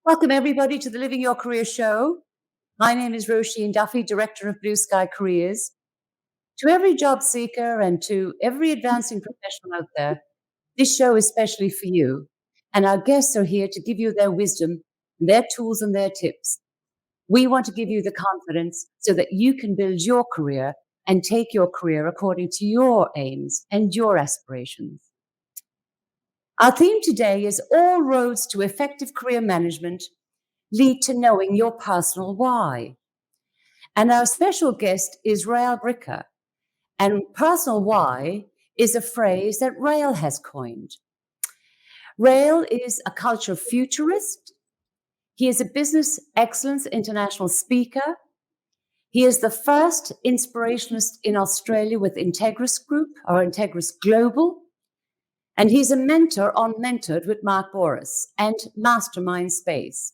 Welcome, everybody, to the Living Your Career show. My name is Roisin Duffy, Director of Blue Sky Careers. To every job seeker and to every advancing professional out there, this show is specially for you. And our guests are here to give you their wisdom, their tools, and their tips. We want to give you the confidence so that you can build your career and take your career according to your aims and your aspirations. Our theme today is all roads to effective career management lead to knowing your personal why. And our special guest is Rael Bricker. And personal why is a phrase that Rael has coined. Rael is a culture futurist. He is a business excellence international speaker. He is the first inspirationalist in Australia with Integris Group or Integris Global. And he's a mentor on Mentored with Mark Boris and Mastermind Space.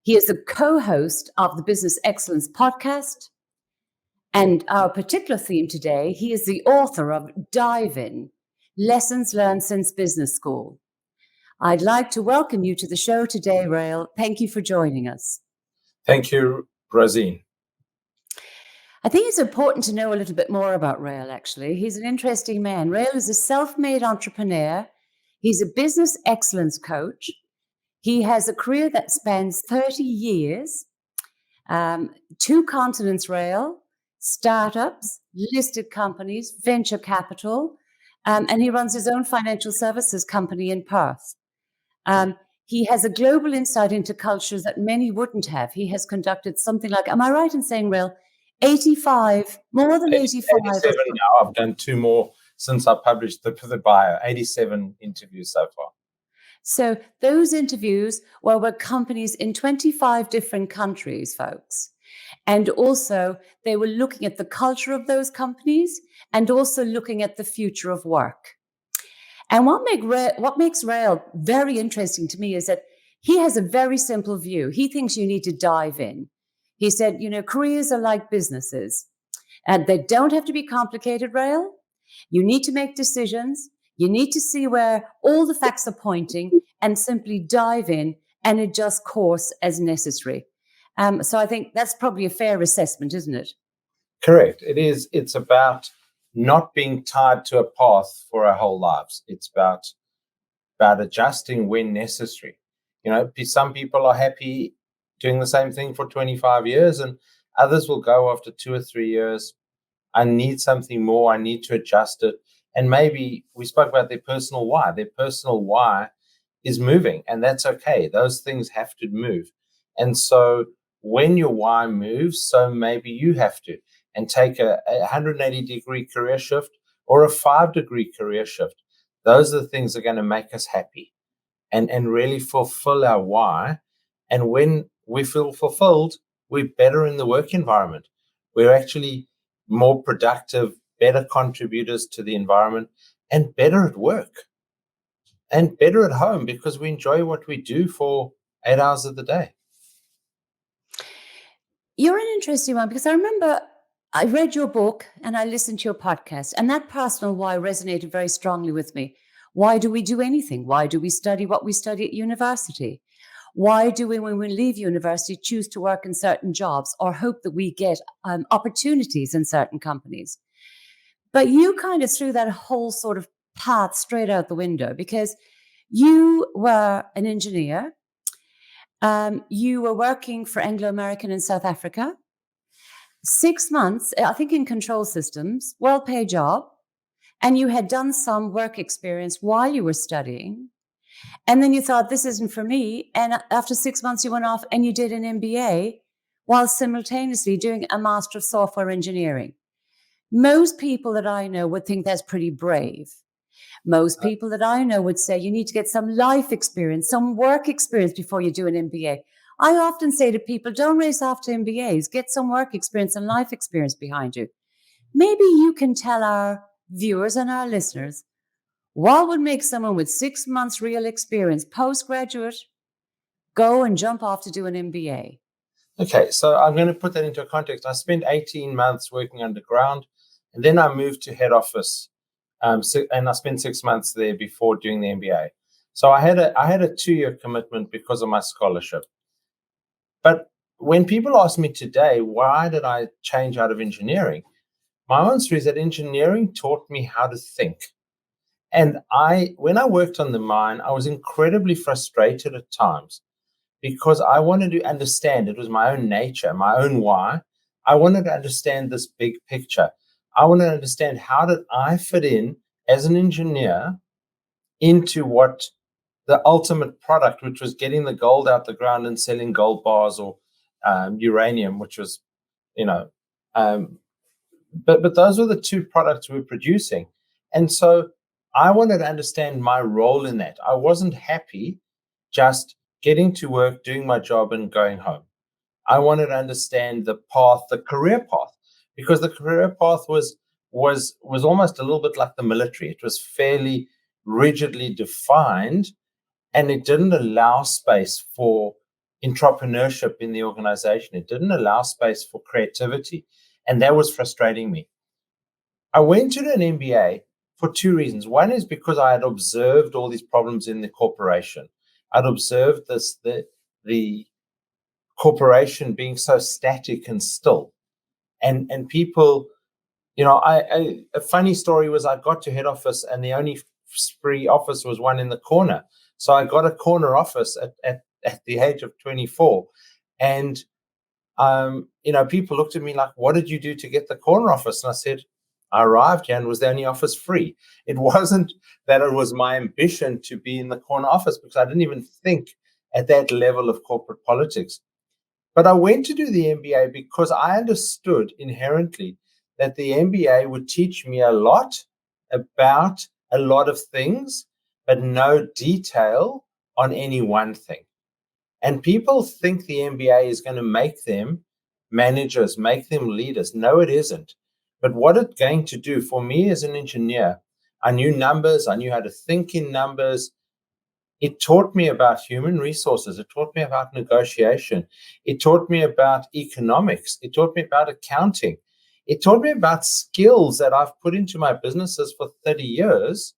He is the co-host of the Business Excellence podcast. And our particular theme today, he is the author of Dive In, Lessons Learned Since Business School. I'd like to welcome you to the show today, Rael. Thank you for joining us. Thank you, Roisin. I think it's important to know a little bit more about Rael, actually. He's an interesting man. Rael is a self-made entrepreneur. He's a business excellence coach. He has a career that spans 30 years, 2 continents, Rael, startups, listed companies, venture capital, and he runs his own financial services company in Perth. He has a global insight into cultures that many wouldn't have. He has conducted something like, am I right in saying, Rael, 85, more than 85? 87 now. I've done 2 more since I published the bio, 87 interviews so far. So those interviews were with companies in 25 different countries, folks. And also they were looking at the culture of those companies and also looking at the future of work. And what makes Rael very interesting to me is that he has a very simple view. He thinks you need to dive in. He said, careers are like businesses and they don't have to be complicated, Rael. You need to make decisions. You need to see where all the facts are pointing and simply dive in and adjust course as necessary. So I think that's probably a fair assessment, isn't it? Correct. It is. It's about not being tied to a path for our whole lives. It's about adjusting when necessary. Some people are happy doing the same thing for 25 years and others will go after 2 or 3 years. I need something more. I need to adjust it. And maybe we spoke about their personal why. Their personal why is moving, and that's okay. Those things have to move. And so when your why moves, so maybe you have to, and take a 180-degree career shift or a 5-degree career shift. Those are the things that are going to make us happy and really fulfill our why. And when we feel fulfilled, we're better in the work environment. We're actually more productive, better contributors to the environment, and better at work and better at home because we enjoy what we do for 8 hours of the day. You're an interesting one because I remember I read your book and I listened to your podcast, and that personal why resonated very strongly with me. Why do we do anything? Why do we study what we study at university? Why do we, when we leave university, choose to work in certain jobs or hope that we get opportunities in certain companies? But you kind of threw that whole sort of path straight out the window because you were an engineer. You were working for Anglo-American in South Africa. 6 months, I think, in control systems, well-paid job. And you had done some work experience while you were studying. And then you thought, this isn't for me. And after 6 months, you went off and you did an MBA while simultaneously doing a Master of Software Engineering. Most people that I know would think that's pretty brave. Most people that I know would say you need to get some life experience, some work experience before you do an MBA. I often say to people, don't race after MBAs, get some work experience and life experience behind you. Maybe you can tell our viewers and our listeners what would make someone with 6 months real experience, postgraduate, go and jump off to do an MBA. Okay, so I'm going to put that into context. I spent 18 months working underground, and then I moved to head office, and I spent 6 months there before doing the MBA. So I had a 2-year commitment because of my scholarship. But when people ask me today, why did I change out of engineering? My answer is that engineering taught me how to think. And when I worked on the mine, I was incredibly frustrated at times because I wanted to understand. It was my own nature, my own why. I wanted to understand this big picture. I wanted to understand, how did I fit in as an engineer into what the ultimate product, which was getting the gold out the ground and selling gold bars, or uranium, which was, you know, um, but those were the two products we were producing. And so I wanted to understand my role in that. I wasn't happy just getting to work, doing my job, and going home. I wanted to understand the path, the career path, because the career path was almost a little bit like the military. It was fairly rigidly defined, and it didn't allow space for entrepreneurship in the organization. It didn't allow space for creativity, and that was frustrating me. I went to an MBA for two reasons. One is because I had observed all these problems in the corporation. I'd observed the corporation being so static and still, and people, a funny story was, I got to head office and the only free office was one in the corner. So I got a corner office at the age of 24. And people looked at me like, what did you do to get the corner office? And I said, I arrived here and was the only office free. It wasn't that it was my ambition to be in the corner office, because I didn't even think at that level of corporate politics. But I went to do the MBA because I understood inherently that the MBA would teach me a lot about a lot of things, but no detail on any one thing. And people think the MBA is going to make them managers, make them leaders. No, it isn't. But what it's going to do for me as an engineer, I knew numbers, I knew how to think in numbers. It taught me about human resources. It taught me about negotiation. It taught me about economics. It taught me about accounting. It taught me about skills that I've put into my businesses for 30 years,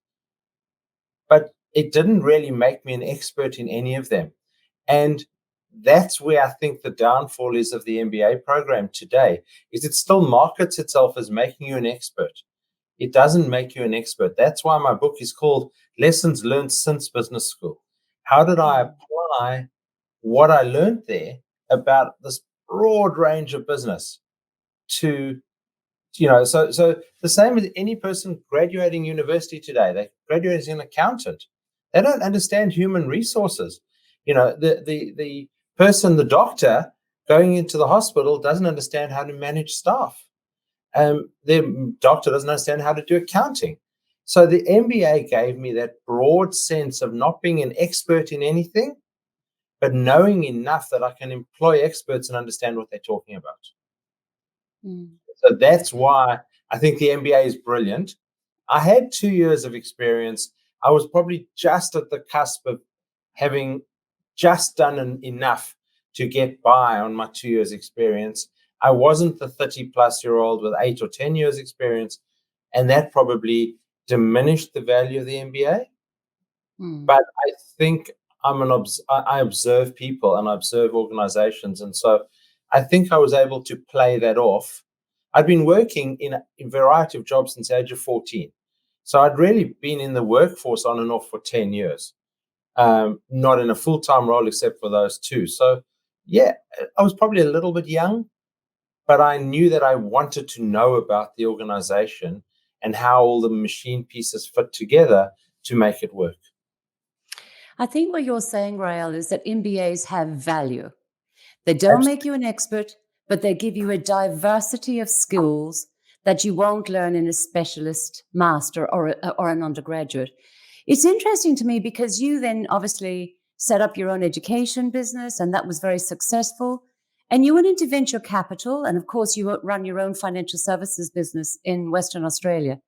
but it didn't really make me an expert in any of them. And that's where I think the downfall is of the MBA program today, is it still markets itself as making you an expert. It doesn't make you an expert. That's why my book is called Lessons Learned Since Business School. How did I apply what I learned there about this broad range of business to, so the same as any person graduating university today, they graduate as an accountant. They don't understand human resources. The person, the doctor going into the hospital, doesn't understand how to manage staff. The doctor doesn't understand how to do accounting. So the MBA gave me that broad sense of not being an expert in anything, but knowing enough that I can employ experts and understand what they're talking about. So that's why I think the MBA is brilliant. I had 2 years of experience. I was probably just at the cusp of having just done enough to get by on my 2 years experience. I wasn't the 30-plus-year-old with 8 or 10 years experience, and that probably diminished the value of the MBA. But I think I observe people and I observe organizations, and so I think I was able to play that off. I'd been working in a variety of jobs since the age of 14. So I'd really been in the workforce on and off for 10 years, not in a full-time role except for those two. So, yeah, I was probably a little bit young, but I knew that I wanted to know about the organization and how all the machine pieces fit together to make it work. I think what you're saying, Rael, is that MBAs have value. They don't make you an expert, but they give you a diversity of skills that you won't learn in a specialist master or an undergraduate. It's interesting to me because you then obviously set up your own education business, and that was very successful. And you went into venture capital, and of course, you run your own financial services business in Western Australia.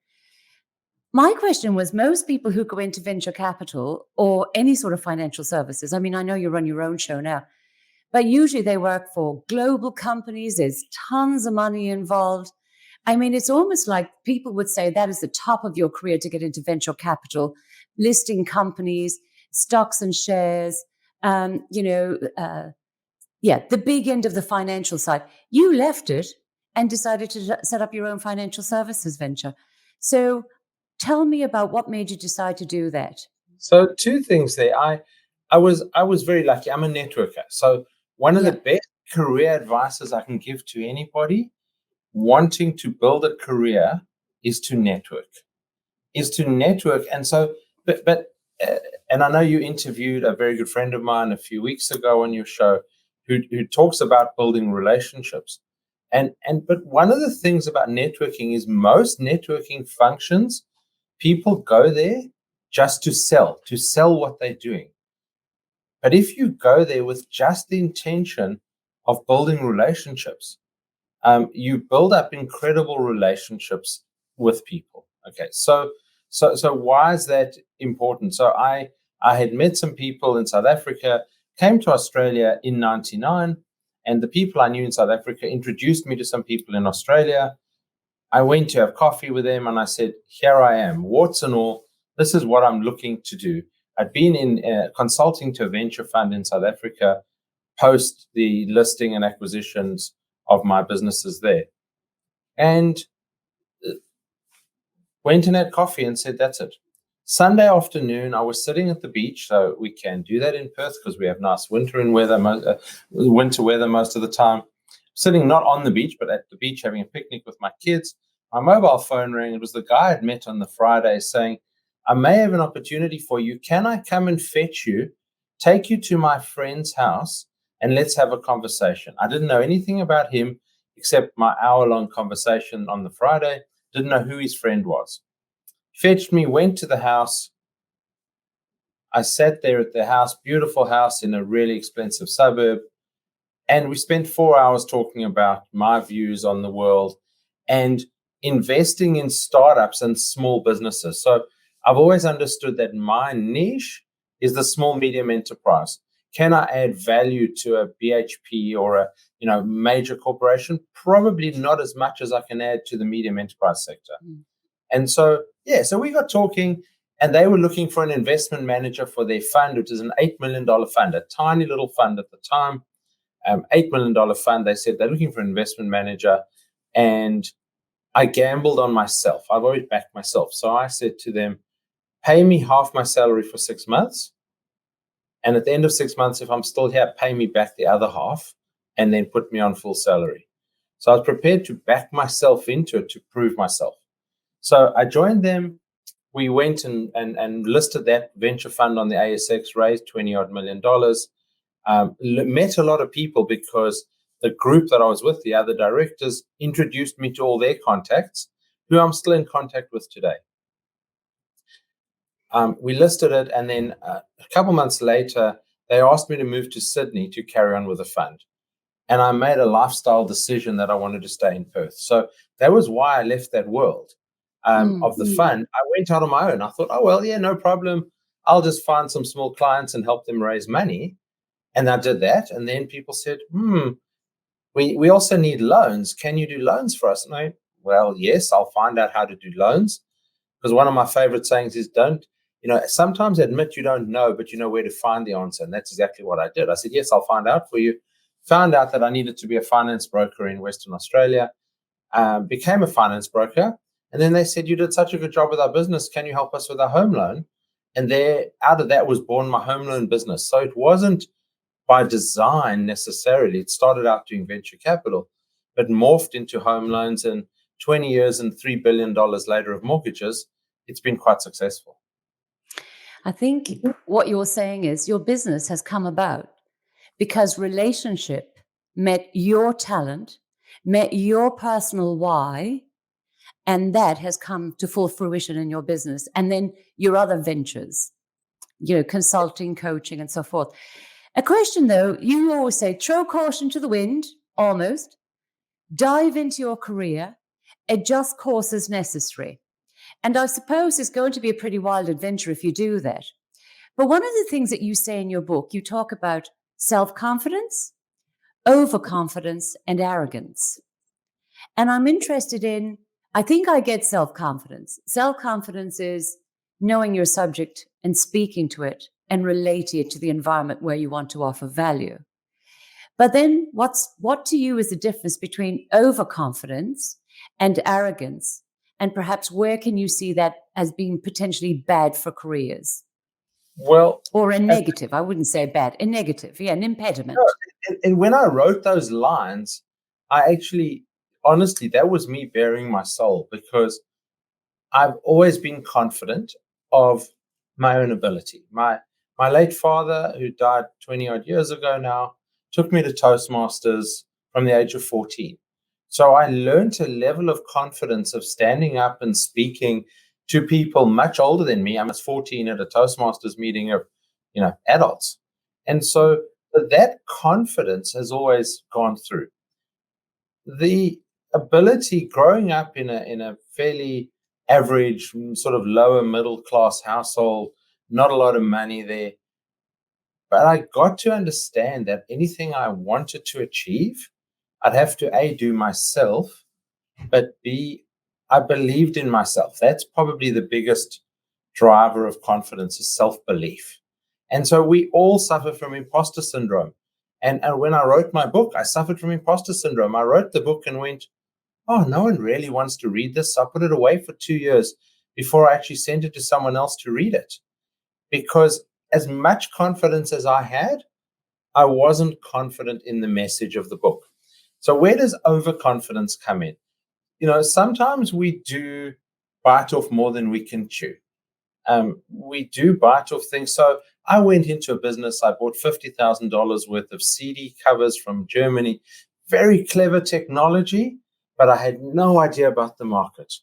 My question was, most people who go into venture capital or any sort of financial services, I mean, I know you run your own show now, but usually they work for global companies. There's tons of money involved. I mean, it's almost like people would say that is the top of your career to get into venture capital, listing companies. stocks and shares, the big end of the financial side. You left it and decided to set up your own financial services venture. So tell me about what made you decide to do that. So two things there. I was very lucky. I'm a networker. So one of the best career advices I can give to anybody wanting to build a career is to network. And so, and I know you interviewed a very good friend of mine a few weeks ago on your show who talks about building relationships. But one of the things about networking is most networking functions, people go there just to sell what they're doing. But if you go there with just the intention of building relationships, you build up incredible relationships with people. Okay, so why is that important? So I had met some people in South Africa, came to Australia in '99, and the people I knew in South Africa introduced me to some people in Australia. I went to have coffee with them, and I said, "Here I am, warts and all. This is what I'm looking to do." I'd been in consulting to a venture fund in South Africa post the listing and acquisitions of my businesses there, and went and had coffee and said, "That's it." Sunday afternoon, I was sitting at the beach, so we can do that in Perth because we have nice winter weather most of the time. Sitting not on the beach, but at the beach having a picnic with my kids. My mobile phone rang. It was the guy I'd met on the Friday saying, "I may have an opportunity for you. Can I come and fetch you, take you to my friend's house, and let's have a conversation?" I didn't know anything about him except my hour-long conversation on the Friday. Didn't know who his friend was. Fetched me, went to the house. I sat there at the house, beautiful house in a really expensive suburb. And we spent 4 hours talking about my views on the world and investing in startups and small businesses. So I've always understood that my niche is the small medium enterprise. Can I add value to a BHP or a major corporation? Probably not as much as I can add to the medium enterprise sector. And so we got talking, and they were looking for an investment manager for their fund, which is an $8 million fund, a tiny little fund at the time. $8 million fund. They said they're looking for an investment manager, and I gambled on myself. I've always backed myself. So I said to them, pay me half my salary for 6 months. And at the end of 6 months, if I'm still here, pay me back the other half and then put me on full salary. So I was prepared to back myself into it to prove myself. So I joined them. We went and listed that venture fund on the ASX, raised $20-odd million. Met a lot of people because the group that I was with, the other directors, introduced me to all their contacts, who I'm still in contact with today. We listed it, and then a couple months later, they asked me to move to Sydney to carry on with the fund. And I made a lifestyle decision that I wanted to stay in Perth. So that was why I left that world of the fund. I went out on my own. I thought, oh, well, yeah, no problem. I'll just find some small clients and help them raise money. And I did that. And then people said, we also need loans. Can you do loans for us? And I, well, yes, I'll find out how to do loans. Because one of my favorite sayings is sometimes admit you don't know, but you know where to find the answer. And that's exactly what I did. I said, yes, I'll find out for you. Found out that I needed to be a finance broker in Western Australia. Became a finance broker. And then they said, you did such a good job with our business. Can you help us with our home loan? And out of that was born my home loan business. So it wasn't by design necessarily. It started out doing venture capital, but morphed into home loans. And 20 years and $3 billion later of mortgages, it's been quite successful. I think what you're saying is your business has come about because relationship met your talent, met your personal why, and that has come to full fruition in your business. And then your other ventures, consulting, coaching, and so forth. A question, though, you always say, throw caution to the wind, almost. Dive into your career, adjust course as necessary. And I suppose it's going to be a pretty wild adventure if you do that. But one of the things that you say in your book, you talk about self-confidence, overconfidence, and arrogance. And I'm interested in, I think I get self-confidence. Self-confidence is knowing your subject and speaking to it and relate it to the environment where you want to offer value. But then what to you is the difference between overconfidence and arrogance? And perhaps where can you see that as being potentially bad for careers? Well, Or a as negative, I wouldn't say bad, a negative, yeah, an no, impediment. and when I wrote those lines, I actually, honestly, that was me bearing my soul, because I've always been confident of my own ability. My late father, who died 20 odd years ago now, took me to Toastmasters from the age of 14. So I learned a level of confidence of standing up and speaking to people much older than me. I was 14 at a Toastmasters meeting of, adults. And so that confidence has always gone through. The ability, growing up in a fairly average, sort of lower middle class household, not a lot of money there, but I got to understand that anything I wanted to achieve, I'd have to A, do myself, but B, I believed in myself. That's probably the biggest driver of confidence, is self-belief. And so we all suffer from imposter syndrome. And when I wrote my book, I suffered from imposter syndrome. I wrote the book and went, oh, no one really wants to read this. So I put it away for 2 years before I actually sent it to someone else to read it. Because as much confidence as I had, I wasn't confident in the message of the book. So where does overconfidence come in? Sometimes we do bite off more than we can chew. We do bite off things. So I went into a business. I bought $50,000 worth of CD covers from Germany. Very clever technology, but I had no idea about the market.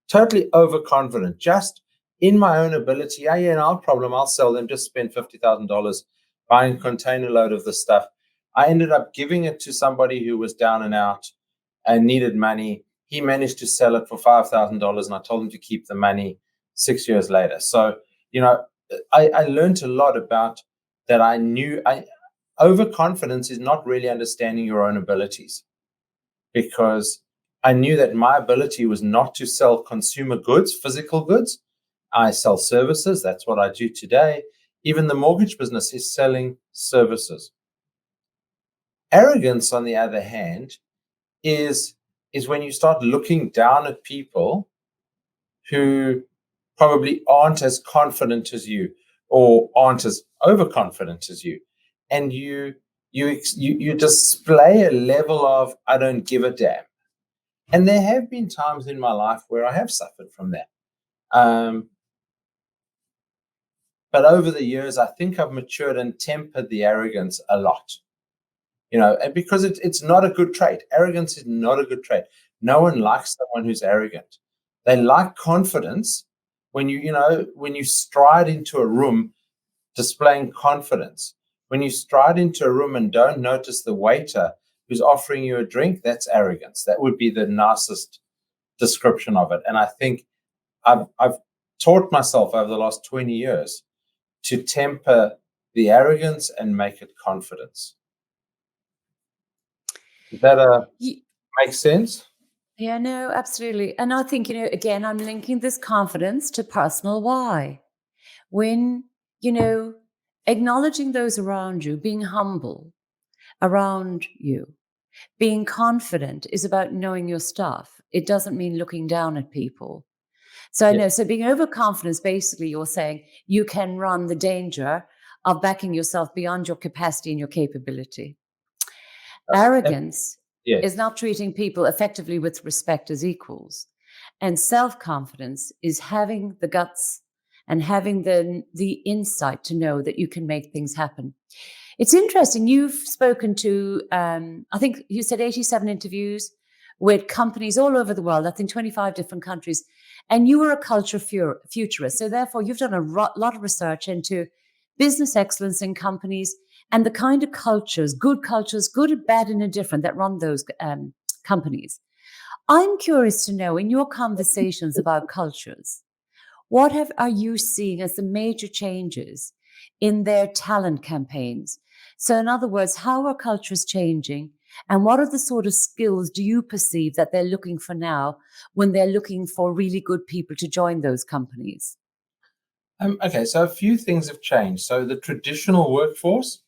Totally overconfident, just in my own ability. Yeah, no problem. I'll sell them. Just spend $50,000 buying a container load of the stuff. I ended up giving it to somebody who was down and out and needed money. He managed to sell it for $5,000, and I told him to keep the money 6 years later. So, I learned a lot about that. Overconfidence is not really understanding your own abilities, because I knew that my ability was not to sell consumer goods, physical goods. I sell services. That's what I do today. Even the mortgage business is selling services. Arrogance, on the other hand, is when you start looking down at people who probably aren't as confident as you, or aren't as overconfident as you, and you display a level of, I don't give a damn. And there have been times in my life where I have suffered from that. But over the years, I think I've matured and tempered the arrogance a lot. And because it's not a good trait. Arrogance is not a good trait. No one likes someone who's arrogant. They like confidence when you stride into a room displaying confidence. When you stride into a room and don't notice the waiter who's offering you a drink, that's arrogance. That would be the nicest description of it. And I think I've taught myself over the last 20 years to temper the arrogance and make it confidence. Does that make sense? Yeah, no, absolutely. And I think, again, I'm linking this confidence to personal why. When, acknowledging those around you, being humble around you, being confident is about knowing your stuff. It doesn't mean looking down at people. So I Yeah. know, so being overconfident, basically you're saying you can run the danger of backing yourself beyond your capacity and your capability. Arrogance Yes. is not treating people effectively with respect as equals. And self-confidence is having the guts and having the insight to know that you can make things happen. It's interesting. You've spoken to, I think you said 87 interviews with companies all over the world. I think 25 different countries. And you were a culture futurist. So therefore, you've done a lot of research into business excellence in companies and the kind of cultures, good, bad, and indifferent that run those companies. I'm curious to know, in your conversations about cultures, what are you seeing as the major changes in their talent campaigns? So, in other words, how are cultures changing? And what are the sort of skills do you perceive that they're looking for now when they're looking for really good people to join those companies? Okay, so a few things have changed. So the traditional workforce,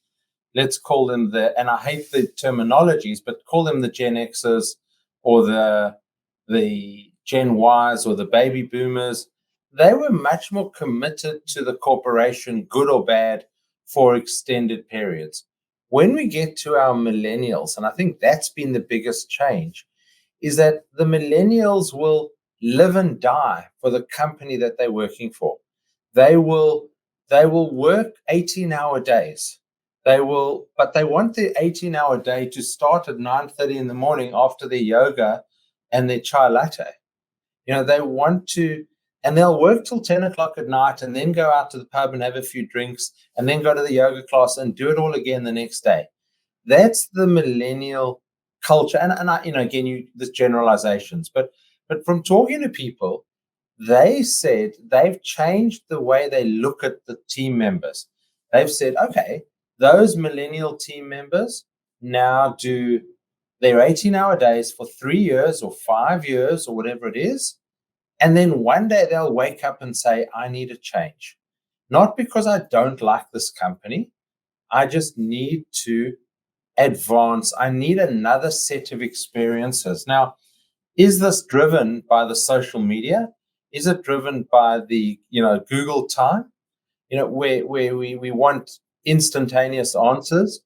let's call them and I hate the terminologies, but call them the Gen Xers or the Gen Ys or the baby boomers. They were much more committed to the corporation, good or bad, for extended periods. When we get to our millennials, and I think that's been the biggest change, is that the millennials will live and die for the company that they're working for. They will they will work 18-hour days. But they want the 18-hour day to start at 9:30 in the morning after their yoga and their chai latte. They want to, and they'll work till 10 o'clock at night and then go out to the pub and have a few drinks and then go to the yoga class and do it all again the next day. That's the millennial culture. And I, again, this generalizations, but from talking to people, they said they've changed the way they look at the team members. They've said, okay, those millennial team members now do their 18-hour days for 3 years or 5 years or whatever it is. And then one day they'll wake up and say, I need a change. Not because I don't like this company. I just need to advance. I need another set of experiences. Now, is this driven by the social media? Is it driven by the Google time? Where we want instantaneous answers.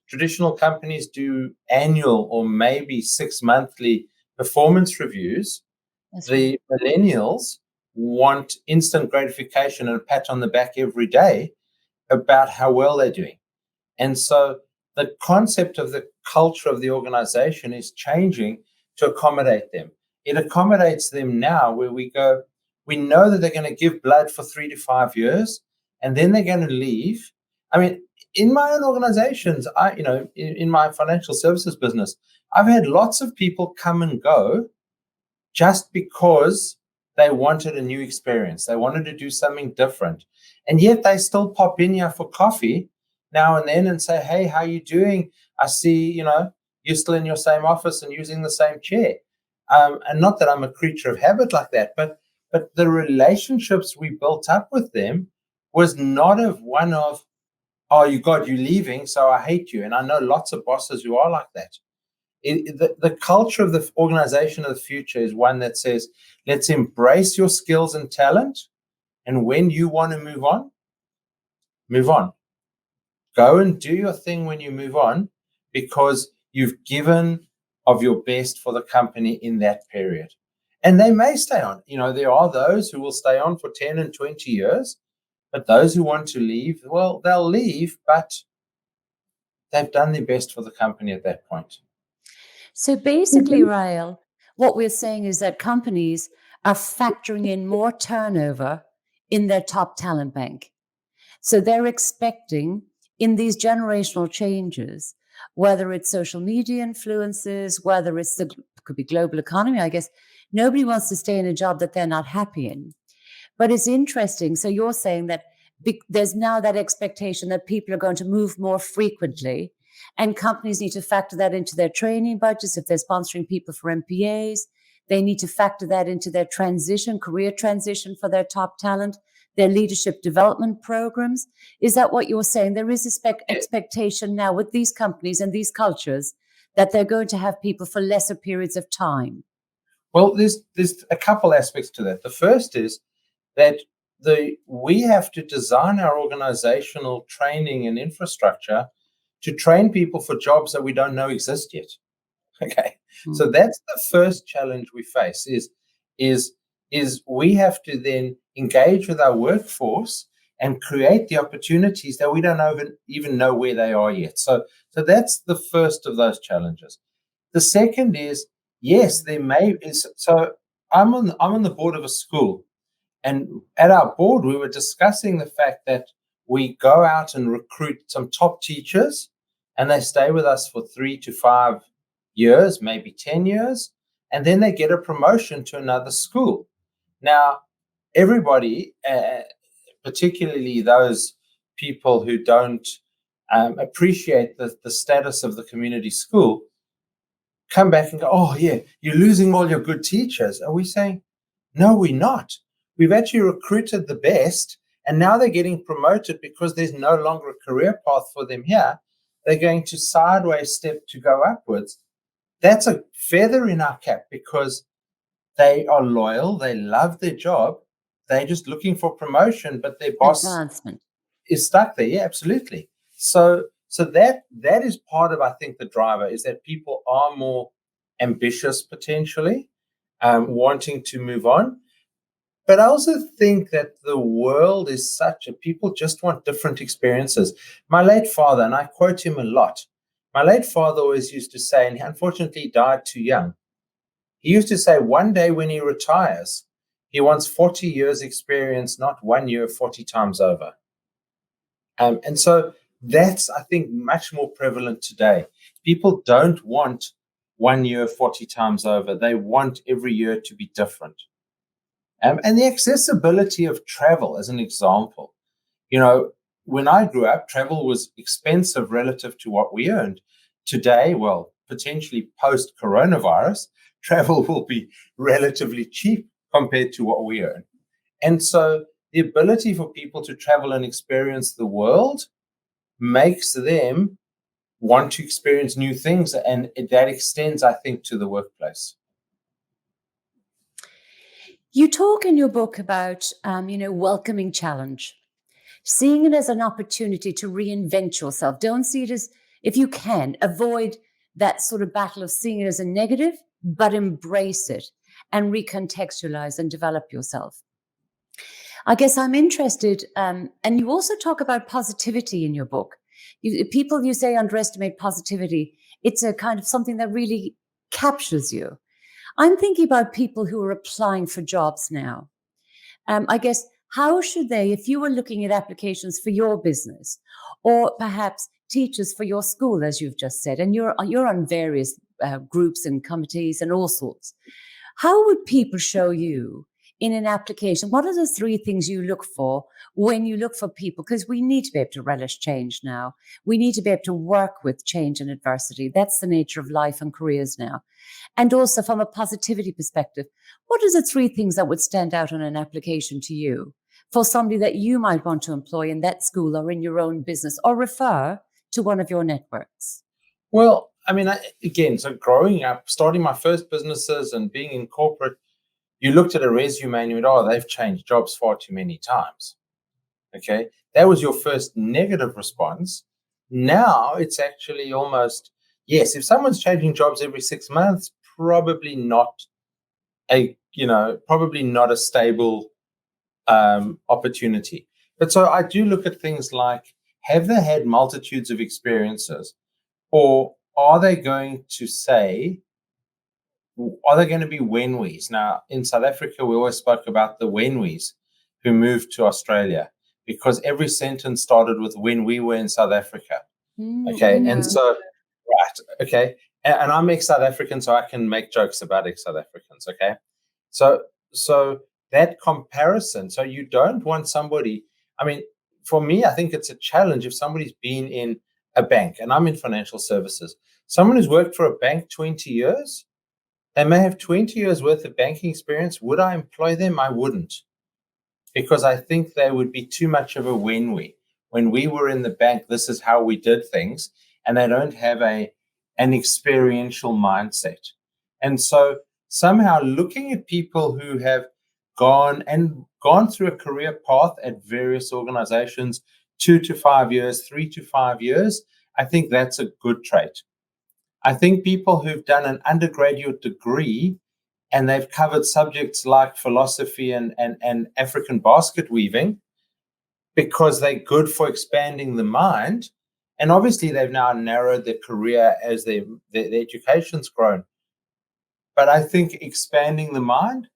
Traditional companies do annual or maybe 6 monthly performance reviews. That's The millennials want instant gratification and a pat on the back every day about how well they're doing. And so the concept of the culture of the organization is changing to accommodate them. It accommodates them now where we know that they're going to give blood for 3 to 5 years and then they're going to leave. I mean, in my own organizations, in my financial services business, I've had lots of people come and go just because they wanted a new experience. They wanted to do something different. And yet they still pop in here for coffee now and then and say, hey, how you doing? I see, you're still in your same office and using the same chair. And not that I'm a creature of habit like that, but the relationships we built up with them was not one of, oh, you're leaving, so I hate you. And I know lots of bosses who are like that. The culture of the organization of the future is one that says, let's embrace your skills and talent. And when you want to move on, move on. Go and do your thing when you move on, because you've given of your best for the company in that period. And they may stay on. There are those who will stay on for 10 and 20 years, but those who want to leave, well, they'll leave, but they've done their best for the company at that point. So basically, Rael, what we're saying is that companies are factoring in more turnover in their top talent bank. So they're expecting in these generational changes, whether it's social media influences, whether it's could be global economy, I guess, nobody wants to stay in a job that they're not happy in. But it's interesting. So you're saying that there's now that expectation that people are going to move more frequently, and companies need to factor that into their training budgets. If they're sponsoring people for MPAs, they need to factor that into their career transition for their top talent, their leadership development programs. Is that what you're saying? There is a expectation now with these companies and these cultures that they're going to have people for lesser periods of time. Well, there's a couple aspects to that. The first is that we have to design our organizational training and infrastructure to train people for jobs that we don't know exist yet. Okay. Mm. So that's the first challenge we face is we have to then engage with our workforce and create the opportunities that we don't even know where they are yet. So that's the first of those challenges. The second is, yes, so I'm on the board of a school, and at our board we were discussing the fact that we go out and recruit some top teachers, and they stay with us for 3 to 5 years, maybe 10 years, and then they get a promotion to another school. Now, everybody, particularly those people who don't appreciate the status of the community school, come back and go, oh, yeah, you're losing all your good teachers. And we're saying, no, we're not. we've actually recruited the best, and now they're getting promoted because there's no longer a career path for them here. They're going to sideways step to go upwards. That's a feather in our cap because they are loyal, they love their job, they're just looking for promotion, but their boss Advancement. is stuck there. Yeah, absolutely. So that is part of, I think, the driver is that people are more ambitious potentially, wanting to move on. But I also think that the world is such that people just want different experiences. My late father, and I quote him a lot, my late father always used to say, and he unfortunately died too young. He used to say one day when he retires, he wants 40 years experience, not 1 year 40 times over. And so that's, I think, much more prevalent today. People don't want 1 year 40 times over. They want every year to be different. And the accessibility of travel, as an example, when I grew up, travel was expensive relative to what we earned. Today, well, potentially post coronavirus, travel will be relatively cheap compared to what we earn. And so the ability for people to travel and experience the world makes them want to experience new things. And that extends, I think, to the workplace. You talk in your book about, welcoming challenge, seeing it as an opportunity to reinvent yourself. Don't see it as, if you can, avoid that sort of battle of seeing it as a negative, but embrace it and recontextualize and develop yourself. I guess I'm interested, and you also talk about positivity in your book. People, you say, underestimate positivity. It's a kind of something that really captures you. I'm thinking about people who are applying for jobs now. I guess, how should they, if you were looking at applications for your business, or perhaps teachers for your school, as you've just said, and you're on various groups and committees and all sorts, how would people show you in an application? What are the three things you look for when you look for people? Because we need to be able to relish change now. We need to be able to work with change and adversity. That's the nature of life and careers now. And also from a positivity perspective, what are the three things that would stand out on an application to you for somebody that you might want to employ in that school or in your own business or refer to one of your networks? Well, I mean, again, so growing up, starting my first businesses and being in corporate, you looked at a resume and you went, oh, they've changed jobs far too many times. Okay. That was your first negative response. Now it's actually almost, yes, if someone's changing jobs every 6 months, probably not a stable opportunity. But so I do look at things like, have they had multitudes of experiences, or are they going to be wenwees? Now, in South Africa, we always spoke about the wenwees who moved to Australia because every sentence started with when we were in South Africa. Okay. And so, right. Okay. And I'm ex-South African, so I can make jokes about ex-South Africans. Okay. So that comparison, so you don't want somebody, I mean, for me, I think it's a challenge if somebody's been in a bank, and I'm in financial services. Someone who's worked for a bank 20 years, they may have 20 years worth of banking experience. Would I employ them? I wouldn't, because I think they would be too much of a when we were in the bank, this is how we did things, and they don't have an experiential mindset. And so somehow looking at people who have gone through a career path at various organizations, 2 to 5 years, 3 to 5 years, I think that's a good trait. I think people who've done an undergraduate degree and they've covered subjects like philosophy and African basket weaving because they're good for expanding the mind. And obviously they've now narrowed their career as their education's grown. But I think expanding the mind,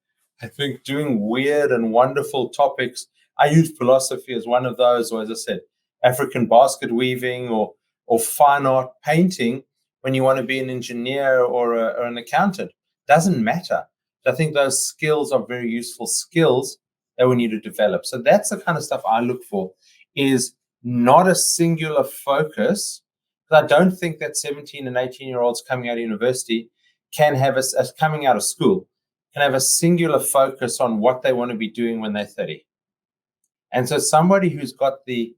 I think doing weird and wonderful topics. I use philosophy as one of those, or as I said, African basket weaving or fine art painting when you want to be an engineer or an accountant. Doesn't matter. So I think those skills are very useful skills that we need to develop. So that's the kind of stuff I look for, is not a singular focus. Because I don't think that 17 and 18-year-olds coming out of university can have us as coming out of school, can have a singular focus on what they want to be doing when they're 30. And so somebody who's got the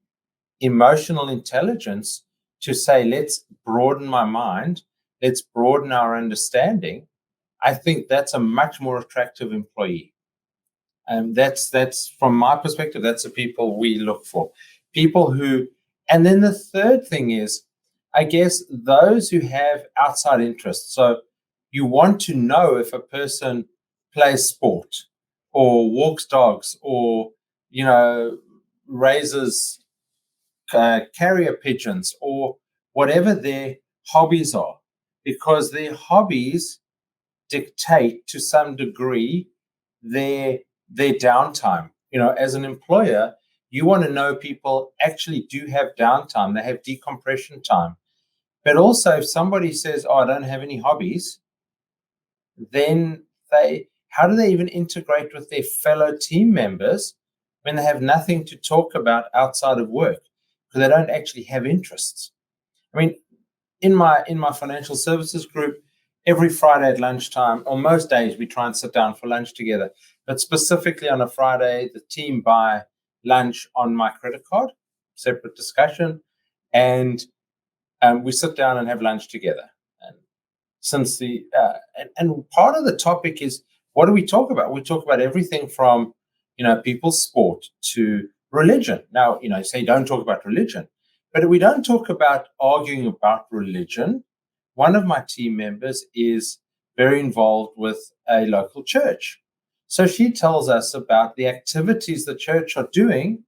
emotional intelligence to say, let's broaden my mind, let's broaden our understanding, I think that's a much more attractive employee. And that's from my perspective, that's the people we look for. People who, and then the third thing is, I guess, those who have outside interests. So you want to know if a person plays sport or walks dogs or, raises carrier pigeons or whatever their hobbies are, because their hobbies dictate to some degree their downtime. As an employer, you want to know people actually do have downtime, they have decompression time. But also, if somebody says, "Oh, I don't have any hobbies," then how do they even integrate with their fellow team members when they have nothing to talk about outside of work, because they don't actually have interests? I mean, in my financial services group, every Friday at lunchtime, or most days, we try and sit down for lunch together. But specifically on a Friday, the team buy lunch on my credit card, separate discussion, and we sit down and have lunch together. And since and part of the topic is, what do we talk about? We talk about everything from people's sport to religion. Now, say don't talk about religion, but we don't talk about arguing about religion. One of my team members is very involved with a local church. So she tells us about the activities the church are doing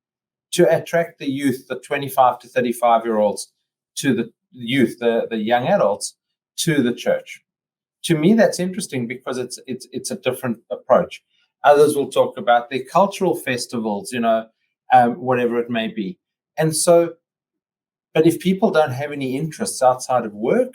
to attract the youth, the 25 to 35-year-olds, to the youth, the young adults, to the church. To me, that's interesting because it's a different approach. Others will talk about their cultural festivals, whatever it may be. And so, but if people don't have any interests outside of work,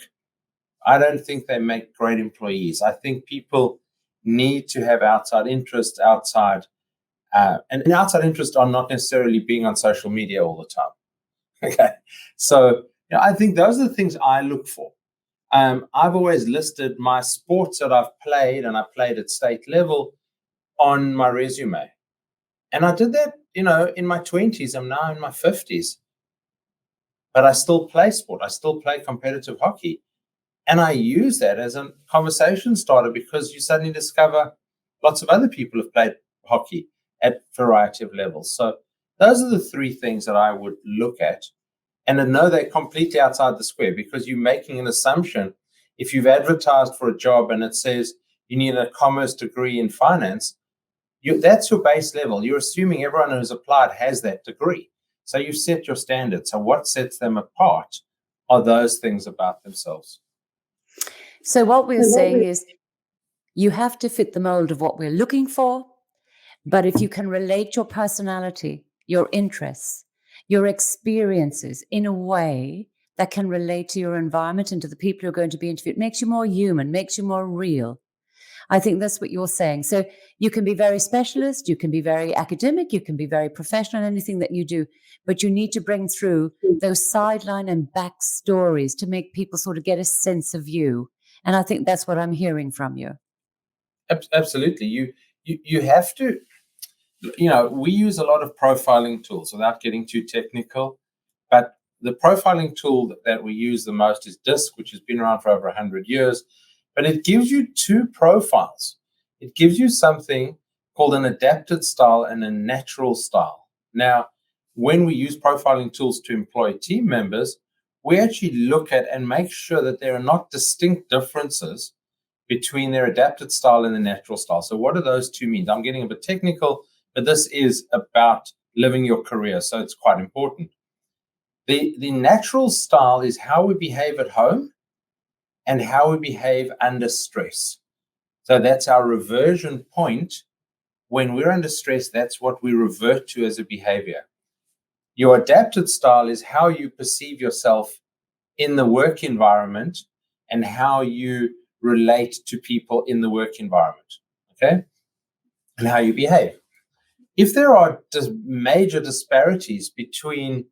I don't think they make great employees. I think people need to have outside interests, and outside interests are not necessarily being on social media all the time. Okay, so I think those are the things I look for. I've always listed my sports that I've played, and I played at state level, on my resume. And I did that, in my 20s. I'm now in my 50s. But I still play sport. I still play competitive hockey. And I use that as a conversation starter, because you suddenly discover lots of other people have played hockey at a variety of levels. So those are the three things that I would look at. And I know they're completely outside the square, because you're making an assumption. If you've advertised for a job and it says you need a commerce degree in finance, that's your base level. You're assuming everyone who's applied has that degree. So you've set your standards. So what sets them apart are those things about themselves. So what we're saying is, you have to fit the mold of what we're looking for. But if you can relate your personality, your interests, your experiences in a way that can relate to your environment and to the people who are going to be interviewed, makes you more human, makes you more real. I think that's what you're saying. So you can be very specialist, you can be very academic, you can be very professional in anything that you do, but you need to bring through those sideline and back stories to make people sort of get a sense of you. And I think that's what I'm hearing from you. Absolutely. You have to, we use a lot of profiling tools without getting too technical, but the profiling tool that we use the most is DISC, which has been around for over 100 years, but it gives you two profiles. It gives you something called an adapted style and a natural style. Now, when we use profiling tools to employ team members, we actually look at and make sure that there are not distinct differences between their adapted style and the natural style. So what do those two mean? I'm getting a bit technical, but this is about living your career, so it's quite important. The natural style is how we behave at home and how we behave under stress. So that's our reversion point. When we're under stress, that's what we revert to as a behavior. Your adapted style is how you perceive yourself in the work environment and how you relate to people in the work environment, okay? And how you behave. If there are major disparities between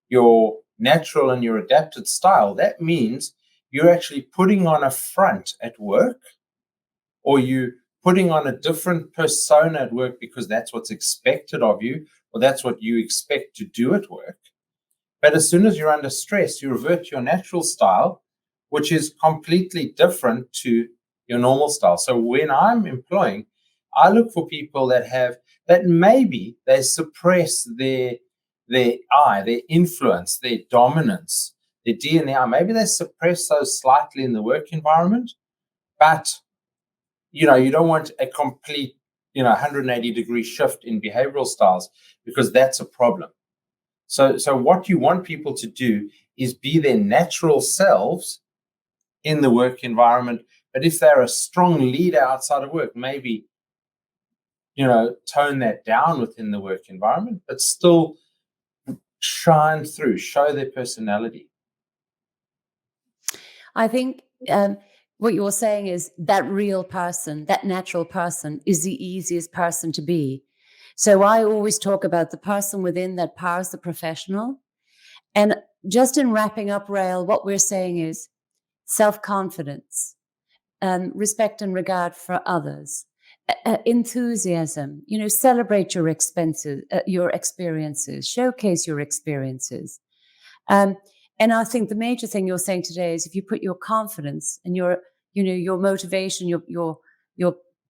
your natural and your adapted style, that means you're actually putting on a front at work, or you putting on a different persona at work because that's what's expected of you, or that's what you expect to do at work. But as soon as you're under stress, you revert to your natural style, which is completely different to your normal style. So when I'm employing, I look for people that maybe they suppress their their influence, their dominance, their DNA. Maybe they suppress those slightly in the work environment, but you don't want a complete 180-degree shift in behavioral styles, because that's a problem. So what you want people to do is be their natural selves in the work environment. But if they're a strong leader outside of work, maybe tone that down within the work environment, but still shine through, show their personality. I think what you're saying is that real person, that natural person, is the easiest person to be. So I always talk about the person within that powers the professional. And just in wrapping up, Rael, what we're saying is self-confidence, respect and regard for others, enthusiasm, celebrate your experiences, showcase your experiences. And I think the major thing you're saying today is if you put your confidence and your motivation, your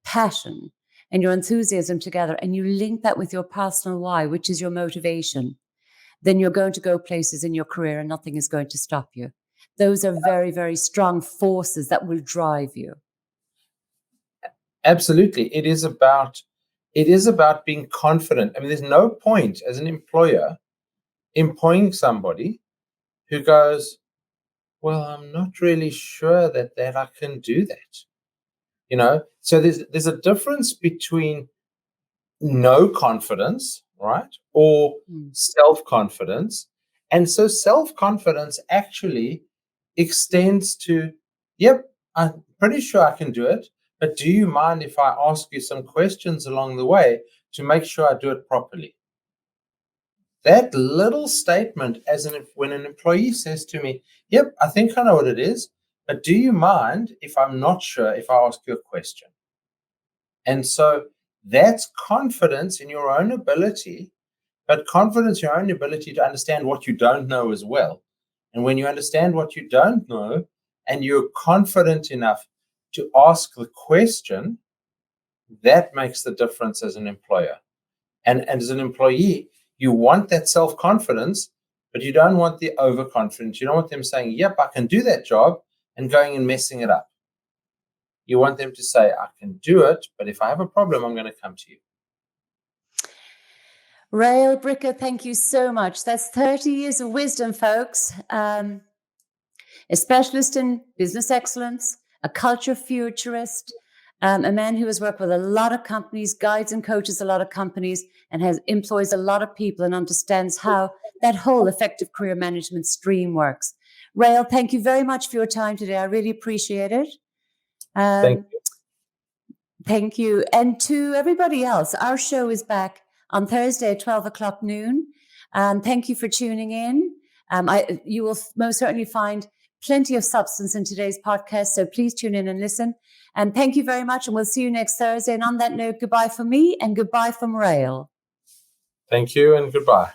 passion and your enthusiasm together, and you link that with your personal why, which is your motivation, then you're going to go places in your career and nothing is going to stop you. Those are very, very strong forces that will drive you. Absolutely. It is about being confident. I mean, there's no point as an employer employing somebody who goes, well, I'm not really sure that I can do that. So there's a difference between no confidence, right? Or self-confidence. And so self-confidence actually extends to, yep, I'm pretty sure I can do it, but do you mind if I ask you some questions along the way to make sure I do it properly? That little statement, when an employee says to me, yep, I think I know what it is, but do you mind if I'm not sure if I ask you a question? And so that's confidence in your own ability, but confidence in your own ability to understand what you don't know as well. And when you understand what you don't know and you're confident enough to ask the question, that makes the difference as an employer. And as an employee, you want that self-confidence, but you don't want the overconfidence. You don't want them saying, yep, I can do that job, and going and messing it up. You want them to say, I can do it, but if I have a problem, I'm going to come to you. Rael Bricker, thank you so much. That's 30 years of wisdom, folks. A specialist in business excellence, a culture futurist, a man who has worked with a lot of companies, guides and coaches a lot of companies, and employs a lot of people and understands how that whole effective career management stream works. Rael, thank you very much for your time today. I really appreciate it. Thank you. Thank you. And to everybody else, our show is back on Thursday at 12 o'clock noon. Thank you for tuning in. You will most certainly find plenty of substance in today's podcast, so please tune in and listen. And thank you very much, and we'll see you next Thursday. And on that note, goodbye from me and goodbye from Rael. Thank you and goodbye.